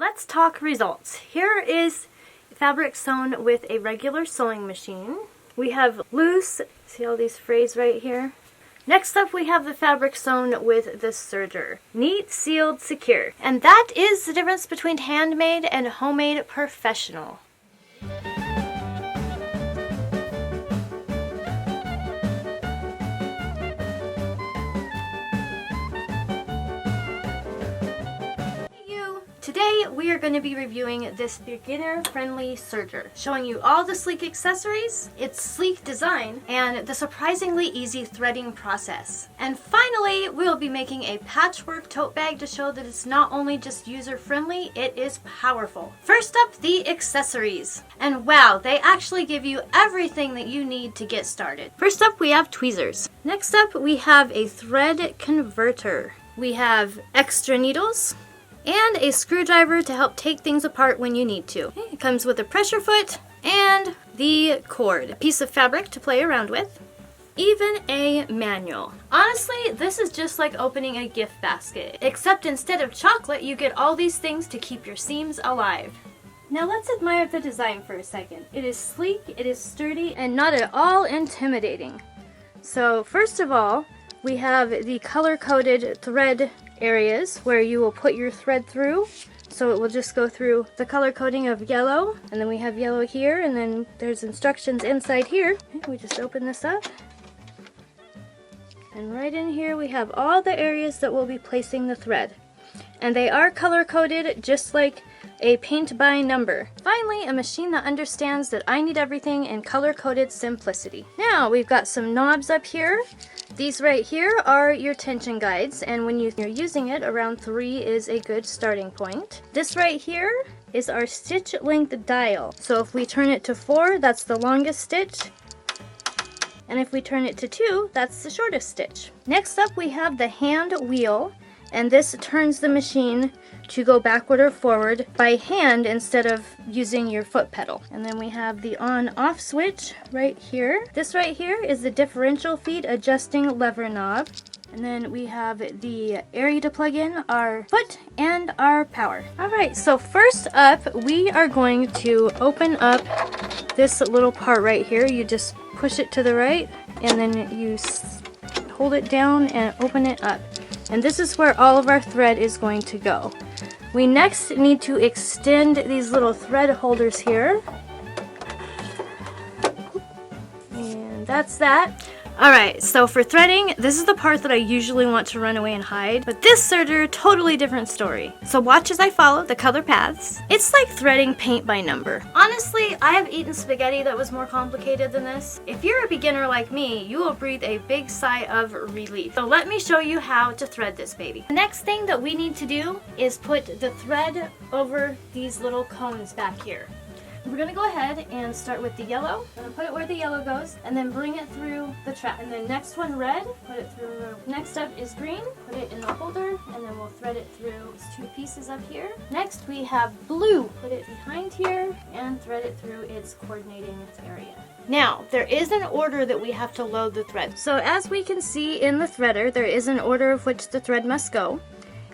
let's talk results. Here is fabric sewn with a regular sewing machine. We have loose, see all these frays right here? Next up we have the fabric sewn with the serger. Neat, sealed, secure. And that is the difference between handmade and homemade professional. Today we are going to be reviewing this beginner-friendly serger, showing you all the sleek accessories, its sleek design, and the surprisingly easy threading process. And finally, we'll be making a patchwork tote bag to show that it's not only just user-friendly, it is powerful. First up, the accessories. And wow, they actually give you everything that you need to get started. First up, we have tweezers. Next up, we have a thread converter. We have extra needles, and a screwdriver to help take things apart when you need to. Okay, it comes with a pressure foot and the cord, a piece of fabric to play around with, even a manual. Honestly, this is just like opening a gift basket, except instead of chocolate, you get all these things to keep your seams alive. Now let's admire the design for a second. It is sleek, it is sturdy, and not at all intimidating. So first of all, we have the color-coded thread areas where you will put your thread through. So it will just go through the color coding of yellow, and then we have yellow here, and then there's instructions inside here. Okay, we just open this up, and right in here we have all the areas that we'll be placing the thread. And they are color coded just like a paint by number. Finally, a machine that understands that I need everything in color coded simplicity. Now we've got some knobs up here. These right here are your tension guides, and when you're using it, around 3 is a good starting point. This right here is our stitch length dial. So if we turn it to 4, that's the longest stitch. And if we turn it to 2, that's the shortest stitch. Next up we have the hand wheel, and this turns the machine to go backward or forward by hand instead of using your foot pedal. And then we have the on-off switch right here. This right here is the differential feed adjusting lever knob. And then we have the area to plug in our foot and our power. Alright, so first up we are going to open up this little part right here. You just push it to the right and then you hold it down and open it up. And this is where all of our thread is going to go. We next need to extend these little thread holders here. And that's that. Alright, so for threading, this is the part that I usually want to run away and hide, but this serger, totally different story. So watch as I follow the color paths. It's like threading paint by number. Honestly, I have eaten spaghetti that was more complicated than this. If you're a beginner like me, you will breathe a big sigh of relief. So let me show you how to thread this baby. The next thing that we need to do is put the thread over these little cones back here. We're going to go ahead and start with the yellow. I'm going to put it where the yellow goes and then bring it through the trap. And then next one, red, put it through. Next up is green, put it in the holder, and then we'll thread it through these 2 pieces up here. Next we have blue, put it behind here and thread it through its coordinating area. Now, there is an order that we have to load the thread. So as we can see in the threader, there is an order of which the thread must go.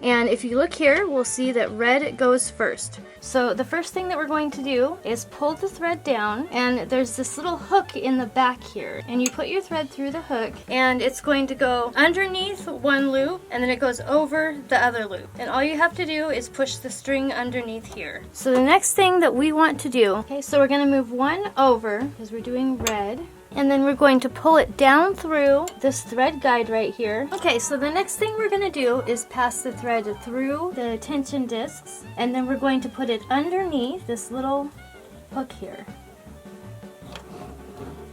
And if you look here, we'll see that red goes first. So the first thing that we're going to do is pull the thread down, and there's this little hook in the back here. And you put your thread through the hook, and it's going to go underneath one loop, and then it goes over the other loop. And all you have to do is push the string underneath here. So the next thing that we want to do, okay, so we're going to move one over, because we're doing red. And then we're going to pull it down through this thread guide right here. Okay, so the next thing we're going to do is pass the thread through the tension discs, and then we're going to put it underneath this little hook here.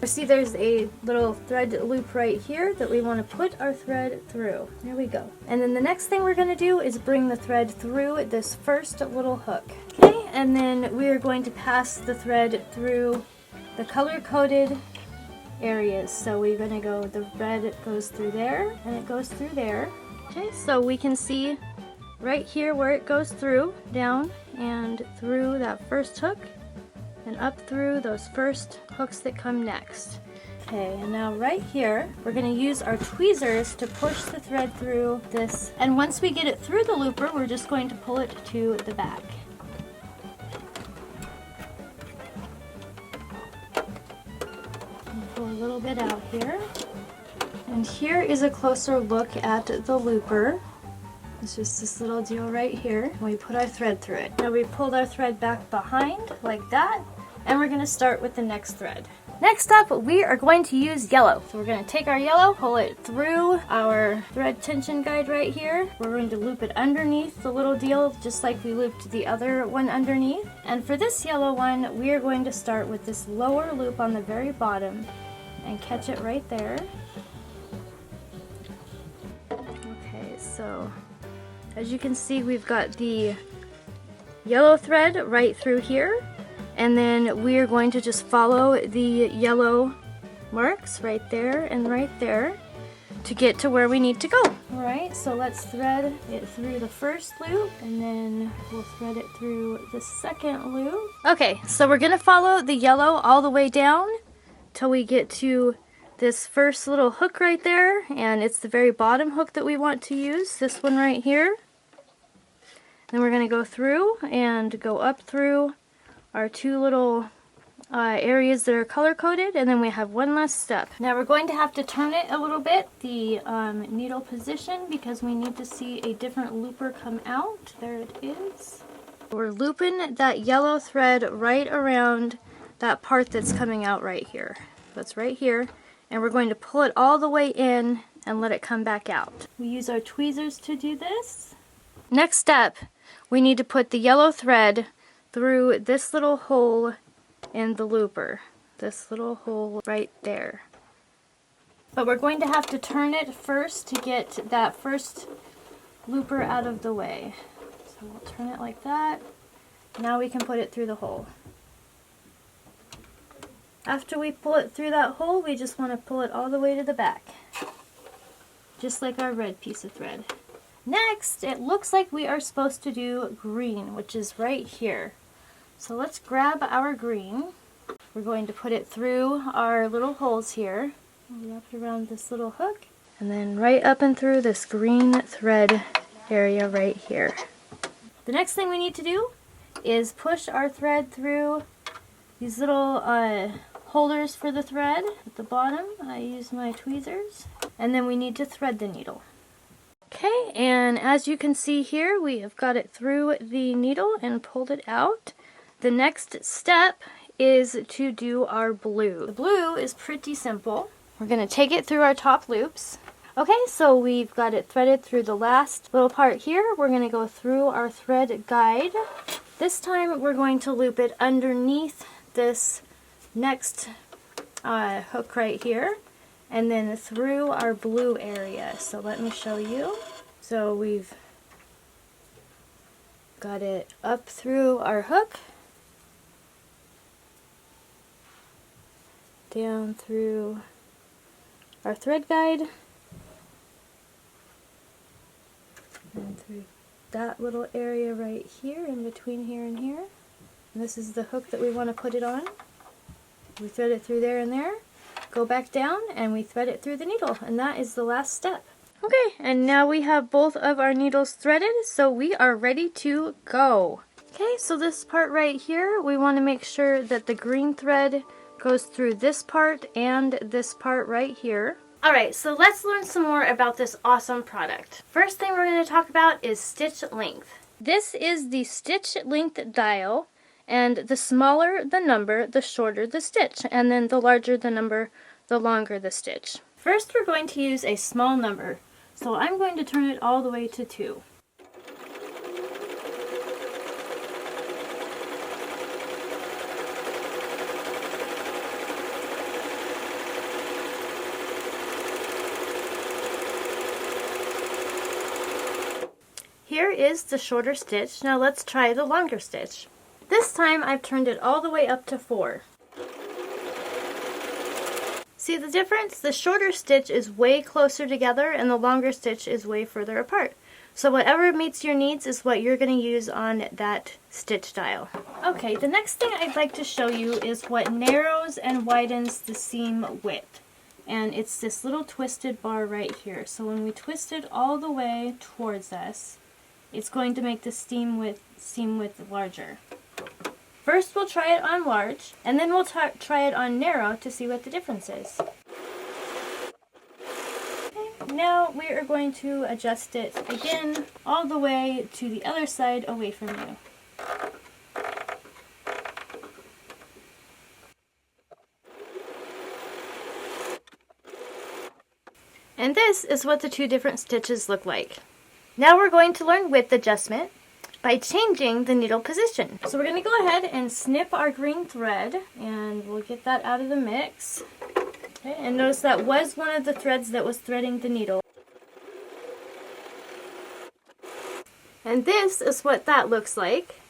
See, there's a little thread loop right here that we want to put our thread through. There we go. And then the next thing we're going to do is bring the thread through this first little hook. Okay, and then we're going to pass the thread through the color-coded areas. So we're going to go, the red goes through there, and it goes through there. Okay, so we can see right here where it goes through, down and through that first hook, and up through those first hooks that come next. Okay, and now right here, we're going to use our tweezers to push the thread through this. And once we get it through the looper, we're just going to pull it to the back. pull a little bit out here. And here is a closer look at the looper. It's just this little deal right here. We put our thread through it. Now we pulled our thread back behind like that, and we're gonna start with the next thread. Next up, we are going to use yellow. So we're gonna take our yellow, pull it through our thread tension guide right here. We're going to loop it underneath the little deal, just like we looped the other one underneath. And for this yellow one, we are going to start with this lower loop on the very bottom and catch it right there. Okay, so as you can see, we've got the yellow thread right through here. And then we are going to just follow the yellow marks right there and right there to get to where we need to go. Alright, so let's thread it through the first loop, and then we'll thread it through the second loop. Okay, so we're going to follow the yellow all the way down till we get to this first little hook right there, and it's the very bottom hook that we want to use, this one right here. Then we're going to go through and go up through our two little areas that are color coded, and then we have one last step. Now we're going to have to turn it a little bit, the needle position, because we need to see a different looper come out. There it is. We're looping that yellow thread right around that part that's coming out right here. That's right here, and we're going to pull it all the way in and let it come back out. We use our tweezers to do this. Next step, we need to put the yellow thread through this little hole in the looper. This little hole right there. But we're going to have to turn it first to get that first looper out of the way. So we'll turn it like that. Now we can put it through the hole. After we pull it through that hole, we just want to pull it all the way to the back. Just like our red piece of thread. Next, it looks like we are supposed to do green, which is right here. So let's grab our green. We're going to put it through our little holes here. Wrap it around this little hook. And then right up and through this green thread area right here. The next thing we need to do is push our thread through these little holders for the thread at the bottom. I use my tweezers. And then we need to thread the needle. Okay, and as you can see here, we have got it through the needle and pulled it out. The next step is to do our blue. The blue is pretty simple. We're going to take it through our top loops. Okay, so we've got it threaded through the last little part here. We're going to go through our thread guide. This time we're going to loop it underneath this next hook right here, and then through our blue area. So let me show you. So we've got it up through our hook, down through our thread guide, and through that little area right here, in between here and here. And this is the hook that we want to put it on. We thread it through there and there, go back down, and we thread it through the needle, and that is the last step. Okay, and now we have both of our needles threaded, so we are ready to go. Okay, so this part right here, we want to make sure that the green thread goes through this part and this part right here. Alright, so let's learn some more about this awesome product. First thing we're going to talk about is stitch length. This is the stitch length dial, and the smaller the number, the shorter the stitch, and then the larger the number, the longer the stitch. First we're going to use a small number, so I'm going to turn it all the way to 2. Here is the shorter stitch. Now let's try the longer stitch. This time I've turned it all the way up to 4. See the difference? The shorter stitch is way closer together and the longer stitch is way further apart. So whatever meets your needs is what you're going to use on that stitch dial. Okay, the next thing I'd like to show you is what narrows and widens the seam width. And it's this little twisted bar right here. So when we twist it all the way towards us, it's going to make the seam width larger. First we'll try it on large, and then we'll try it on narrow to see what the difference is. Okay, now we are going to adjust it again all the way to the other side away from you. And this is what the two different stitches look like. Now we're going to learn width adjustment by changing the needle position. So we're going to go ahead and snip our green thread, and we'll get that out of the mix. Okay, and notice that was one of the threads that was threading the needle. And this is what that looks like.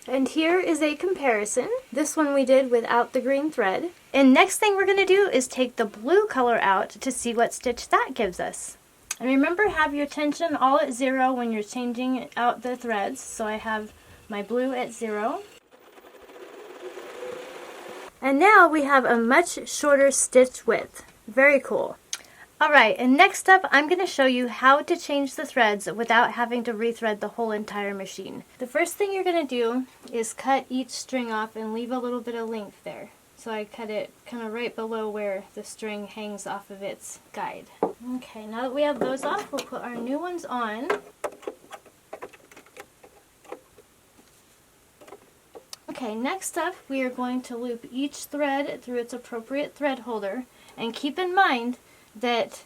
And here is a comparison. This one we did without the green thread. And next thing we're going to do is take the blue color out to see what stitch that gives us. And remember, have your tension all at 0 when you're changing out the threads. So I have my blue at 0. And now we have a much shorter stitch width. Very cool. Alright, and next up I'm going to show you how to change the threads without having to rethread the whole entire machine. The first thing you're going to do is cut each string off and leave a little bit of length there. So I cut it kind of right below where the string hangs off of its guide. Okay, now that we have those off, we'll put our new ones on. Okay, next up we are going to loop each thread through its appropriate thread holder, and keep in mind that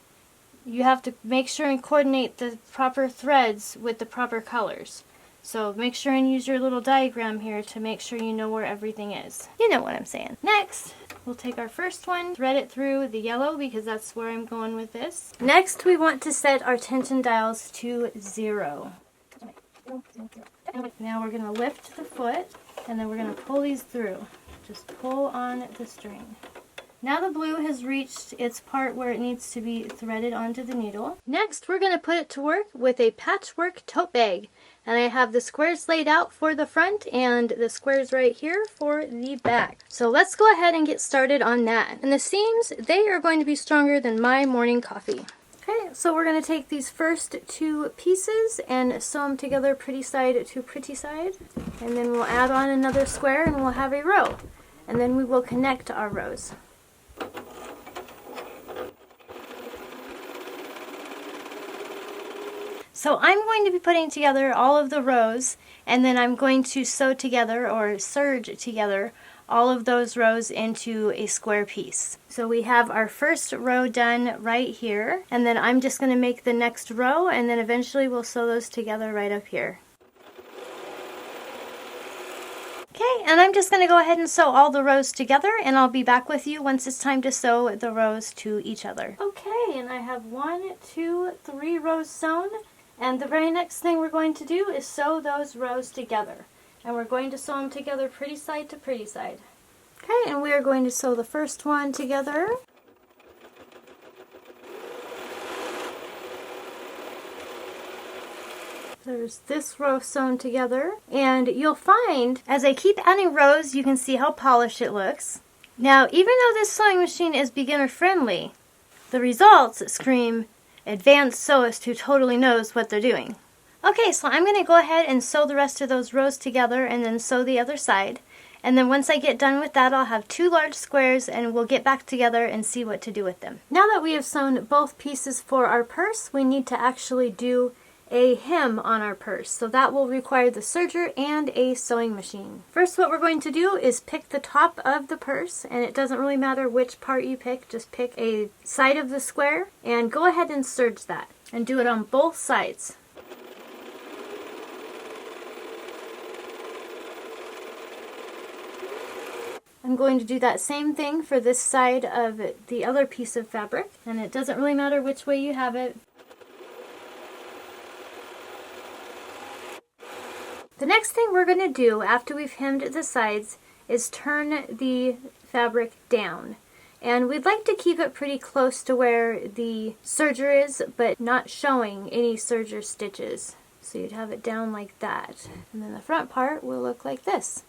you have to make sure and coordinate the proper threads with the proper colors. So make sure and use your little diagram here to make sure you know where everything is. You know what I'm saying. Next, we'll take our first one, thread it through the yellow because that's where I'm going with this. Next, we want to set our tension dials to 0. Now we're going to lift the foot, and then we're going to pull these through. Just pull on the string. Now the blue has reached its part where it needs to be threaded onto the needle. Next, we're going to put it to work with a patchwork tote bag. And I have the squares laid out for the front and the squares right here for the back. So let's go ahead and get started on that. And the seams, they are going to be stronger than my morning coffee. Okay, so we're going to take these first two pieces and sew them together pretty side to pretty side. And then we'll add on another square and we'll have a row. And then we will connect our rows. So I'm going to be putting together all of the rows, and then I'm going to sew together or serge together all of those rows into a square piece. So we have our first row done right here, and then I'm just going to make the next row, and then eventually we'll sew those together right up here. Okay, and I'm just going to go ahead and sew all the rows together, and I'll be back with you once it's time to sew the rows to each other. Okay, and I have 1, 2, 3 rows sewn, and the very next thing we're going to do is sew those rows together. And we're going to sew them together pretty side to pretty side. Okay, and we are going to sew the first one together. There's this row sewn together, and you'll find as I keep adding rows you can see how polished it looks. Now even though this sewing machine is beginner friendly, the results scream advanced sewist who totally knows what they're doing. Okay, so I'm going to go ahead and sew the rest of those rows together and then sew the other side. And then once I get done with that, I'll have 2 large squares and we'll get back together and see what to do with them. Now that we have sewn both pieces for our purse, we need to actually do a hem on our purse. So that will require the serger and a sewing machine. First, what we're going to do is pick the top of the purse, and it doesn't really matter which part you pick, just pick a side of the square and go ahead and serge that and do it on both sides. I'm going to do that same thing for this side of the other piece of fabric, and it doesn't really matter which way you have it. The next thing we're going to do after we've hemmed the sides is turn the fabric down. And we'd like to keep it pretty close to where the serger is, but not showing any serger stitches. So you'd have it down like that. And then the front part will look like this.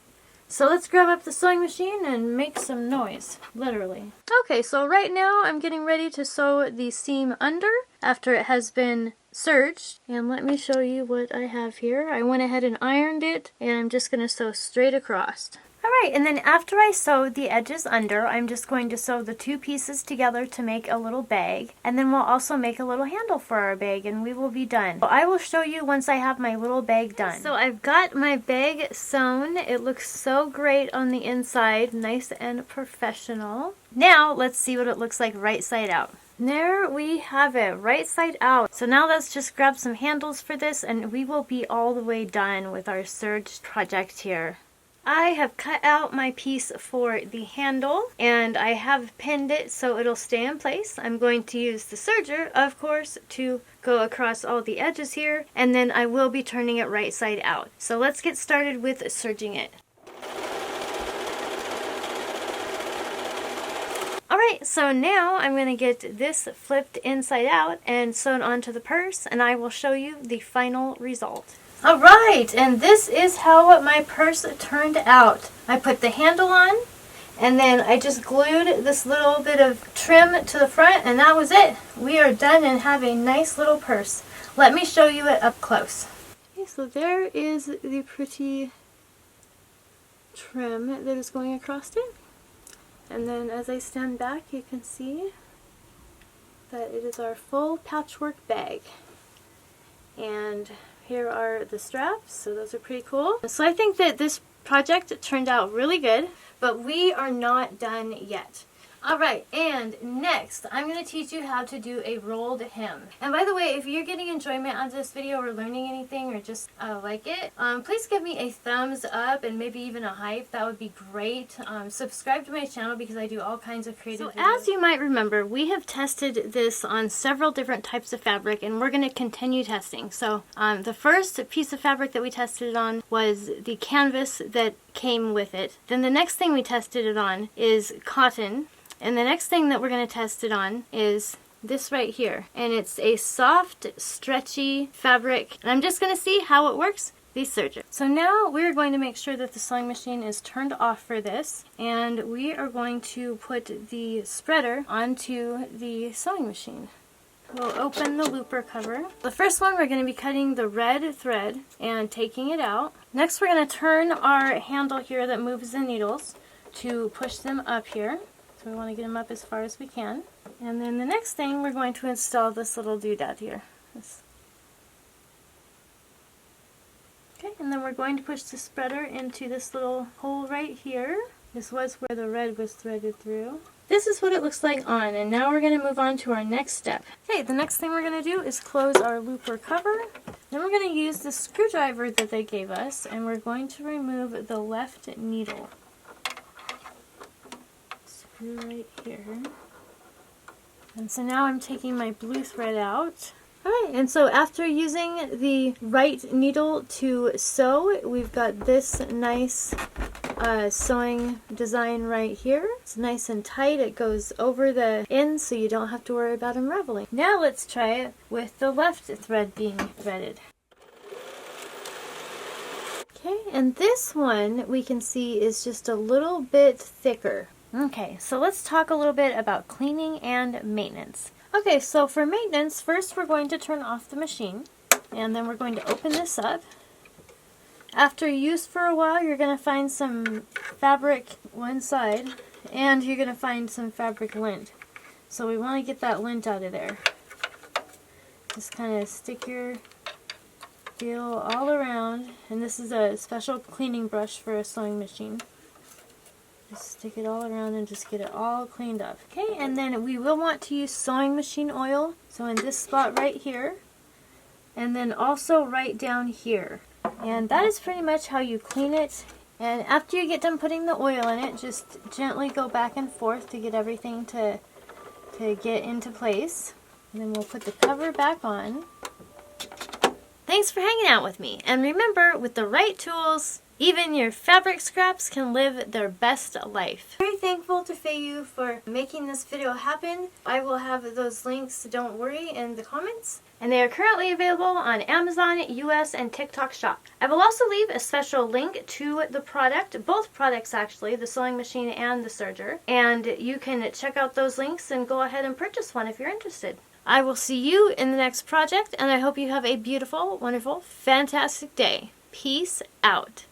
So let's grab up the sewing machine and make some noise, literally. Okay, so right now I'm getting ready to sew the seam under after it has been serged. And let me show you what I have here. I went ahead and ironed it, and I'm just going to sew straight across. Alright, Alright, and then after I sew the edges under, I'm just going to sew the two pieces together to make a little bag. And then we'll also make a little handle for our bag and we will be done. So I will show you once I have my little bag done. So I've got my bag sewn. It looks so great on the inside, nice and professional. Now let's see what it looks like right side out. There we have it, right side out. So now let's just grab some handles for this and we will be all the way done with our serge project here. I have cut out my piece for the handle and I have pinned it so it'll stay in place. I'm going to use the serger, of course, to go across all the edges here, and then I will be turning it right side out. So let's get started with serging it. Alright, so now I'm going to get this flipped inside out and sewn onto the purse, and I will show you the final result. Alright, and this is how my purse turned out. I put the handle on, and then I just glued this little bit of trim to the front, and that was it. We are done and have a nice little purse. Let me show you it up close. Okay, so there is the pretty trim that is going across it. And then as I stand back, you can see that it is our full patchwork bag. And here are the straps, so those are pretty cool. So I think that this project turned out really good, but we are not done yet. Alright, and next I'm going to teach you how to do a rolled hem. And by the way, if you're getting enjoyment out of this video or learning anything or just like it, please give me a thumbs up and maybe even a hype. That would be great. Subscribe to my channel because I do all kinds of creative videos. So as you might remember, we have tested this on several different types of fabric and we're going to continue testing. So the first piece of fabric that we tested it on was the canvas that came with it. Then the next thing we tested it on is cotton. And the next thing that we're going to test it on is this right here. And it's a soft, stretchy fabric. And I'm just going to see how it works. The serger. So now we're going to make sure that the sewing machine is turned off for this. And we are going to put the spreader onto the sewing machine. We'll open the looper cover. The first one, we're going to be cutting the red thread and taking it out. Next, we're going to turn our handle here that moves the needles to push them up here. So we want to get them up as far as we can. And then the next thing, we're going to install this little doodad here. Okay, and then we're going to push the spreader into this little hole right here. This was where the red was threaded through. This is what it looks like on, and now we're going to move on to our next step. Okay, the next thing we're going to do is close our looper cover. Then we're going to use the screwdriver that they gave us, and we're going to remove the left needle. Right here. And so now I'm taking my blue thread out. Alright, and so after using the right needle to sew, we've got this nice sewing design right here. It's nice and tight. It goes over the ends so you don't have to worry about unraveling. Now let's try it with the left thread being threaded. Okay, and this one we can see is just a little bit thicker. Okay, so let's talk a little bit about cleaning and maintenance. Okay, so for maintenance, first we're going to turn off the machine, and then we're going to open this up. After use for a while, you're going to find some fabric one side, and you're going to find some fabric lint. So we want to get that lint out of there. Just kind of stick your feel all around, and this is a special cleaning brush for a sewing machine. Just stick it all around and just get it all cleaned up. Okay, and then we will want to use sewing machine oil. So in this spot right here, and then also right down here. And that is pretty much how you clean it. And after you get done putting the oil in it, just gently go back and forth to get everything to get into place. And then we'll put the cover back on. Thanks for hanging out with me. And remember, with the right tools, even your fabric scraps can live their best life. Very thankful to Feiyue for making this video happen. I will have those links, don't worry, in the comments. And they are currently available on Amazon, US, and TikTok Shop. I will also leave a special link to the product, both products actually, the sewing machine and the serger. And you can check out those links and go ahead and purchase one if you're interested. I will see you in the next project, and I hope you have a beautiful, wonderful, fantastic day. Peace out.